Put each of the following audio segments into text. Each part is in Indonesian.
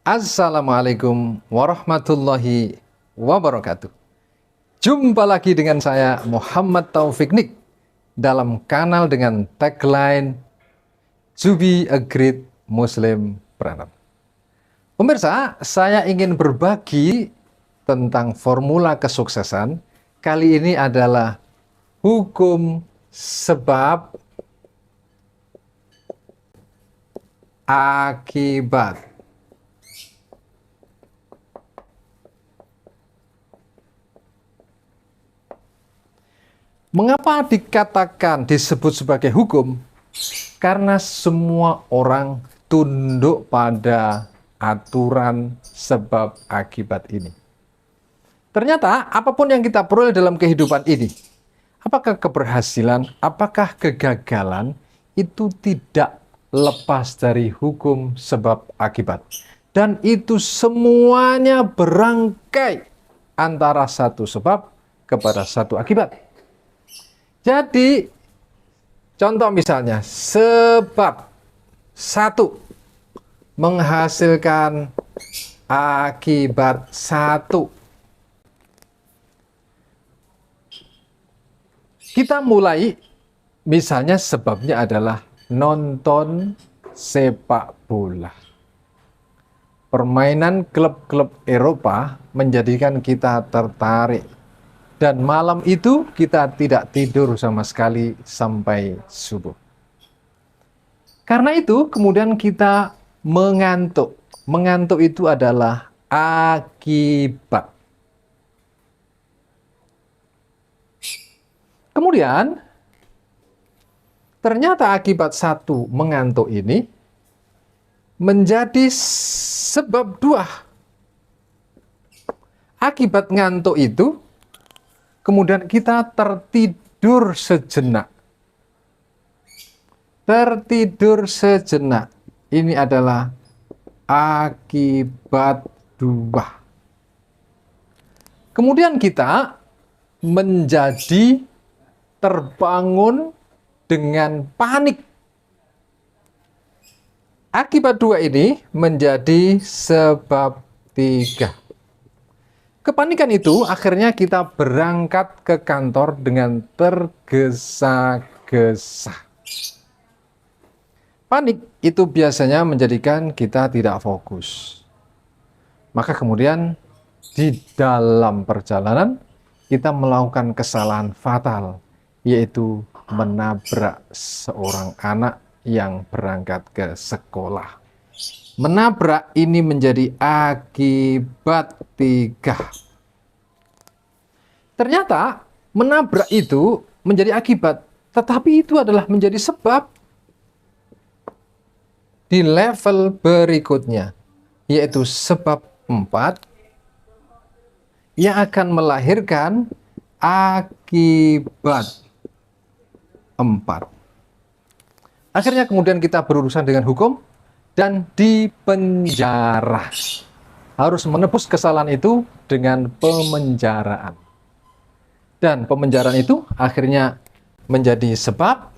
Assalamualaikum warahmatullahi wabarakatuh. Jumpa lagi dengan saya Muhammad Taufik Nik dalam kanal dengan tagline To be a great Muslim Planner. Pemirsa, saya ingin berbagi tentang formula kesuksesan. Kali ini adalah hukum sebab akibat. Mengapa dikatakan disebut sebagai hukum? Karena semua orang tunduk pada aturan sebab akibat ini. Ternyata apapun yang kita peroleh dalam kehidupan ini, apakah keberhasilan, apakah kegagalan, itu tidak lepas dari hukum sebab akibat. Dan itu semuanya berangkai antara satu sebab kepada satu akibat. Jadi, contoh misalnya, sebab satu menghasilkan akibat satu. Kita mulai, misalnya sebabnya adalah nonton sepak bola. Permainan klub-klub Eropa menjadikan kita tertarik. Dan malam itu kita tidak tidur sama sekali sampai subuh. Karena itu kemudian kita mengantuk. Mengantuk itu adalah akibat. Kemudian ternyata akibat satu mengantuk ini menjadi sebab dua. Akibat ngantuk itu kemudian kita tertidur sejenak. Tertidur sejenak. Ini adalah akibat dua. Kemudian kita menjadi terbangun dengan panik. Akibat dua ini menjadi sebab tiga. Kepanikan itu akhirnya kita berangkat ke kantor dengan tergesa-gesa. Panik itu biasanya menjadikan kita tidak fokus. Maka kemudian di dalam perjalanan kita melakukan kesalahan fatal, yaitu menabrak seorang anak yang berangkat ke sekolah. Menabrak ini menjadi akibat tiga. Ternyata menabrak itu menjadi akibat, tetapi itu adalah menjadi sebab di level berikutnya, yaitu sebab 4 yang akan melahirkan akibat 4. Akhirnya kemudian kita berurusan dengan hukum dan dipenjara. Harus menebus kesalahan itu dengan pemenjaraan. Dan pemenjaraan itu akhirnya menjadi sebab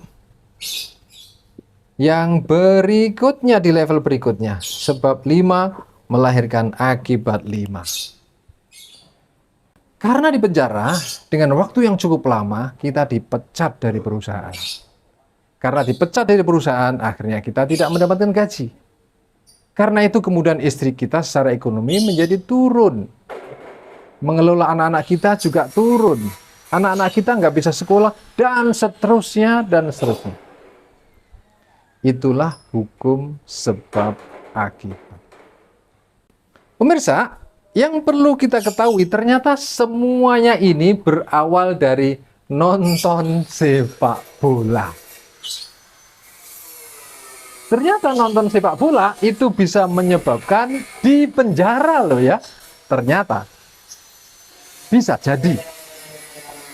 yang berikutnya di level berikutnya. Sebab 5 melahirkan akibat 5. Karena dipenjara, dengan waktu yang cukup lama, kita dipecat dari perusahaan. Karena dipecat dari perusahaan, akhirnya kita tidak mendapatkan gaji. Karena itu kemudian istri kita secara ekonomi menjadi turun. Mengelola anak-anak kita juga turun. Anak-anak kita nggak bisa sekolah, dan seterusnya, dan seterusnya. Itulah hukum sebab akibat. Pemirsa, yang perlu kita ketahui, ternyata semuanya ini berawal dari nonton sepak bola. Ternyata nonton sepak bola itu bisa menyebabkan dipenjara loh ya. Ternyata bisa jadi.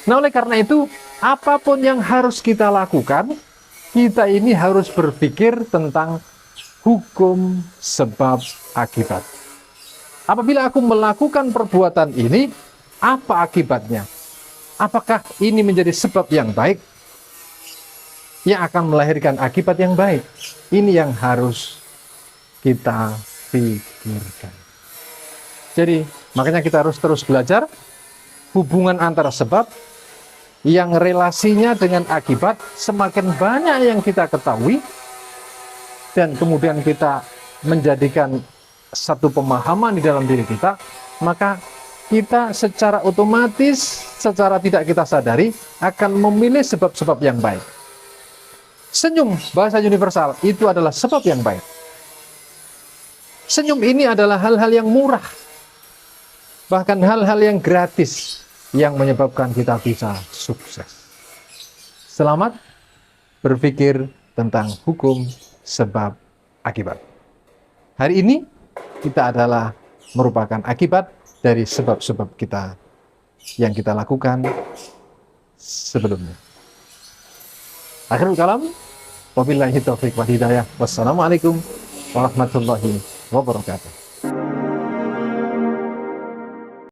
Nah, oleh karena itu, apapun yang harus kita lakukan, kita ini harus berpikir tentang hukum sebab akibat. Apabila aku melakukan perbuatan ini, apa akibatnya? Apakah ini menjadi sebab yang baik yang akan melahirkan akibat yang baik? Ini yang harus kita pikirkan. Jadi, makanya kita harus terus belajar hubungan antara sebab yang relasinya dengan akibat. Semakin banyak yang kita ketahui dan kemudian kita menjadikan satu pemahaman di dalam diri kita, maka kita secara otomatis, secara tidak kita sadari akan memilih sebab-sebab yang baik. Senyum, bahasa universal, itu adalah sebab yang baik. Senyum ini adalah hal-hal yang murah, bahkan hal-hal yang gratis yang menyebabkan kita bisa sukses. Selamat berpikir tentang hukum sebab akibat. Hari ini kita adalah merupakan akibat dari sebab-sebab kita yang kita lakukan sebelumnya. Akhirul kalam, wabillahi taufiq wal hidayah. Wassalamualaikum warahmatullahi wabarakatuh.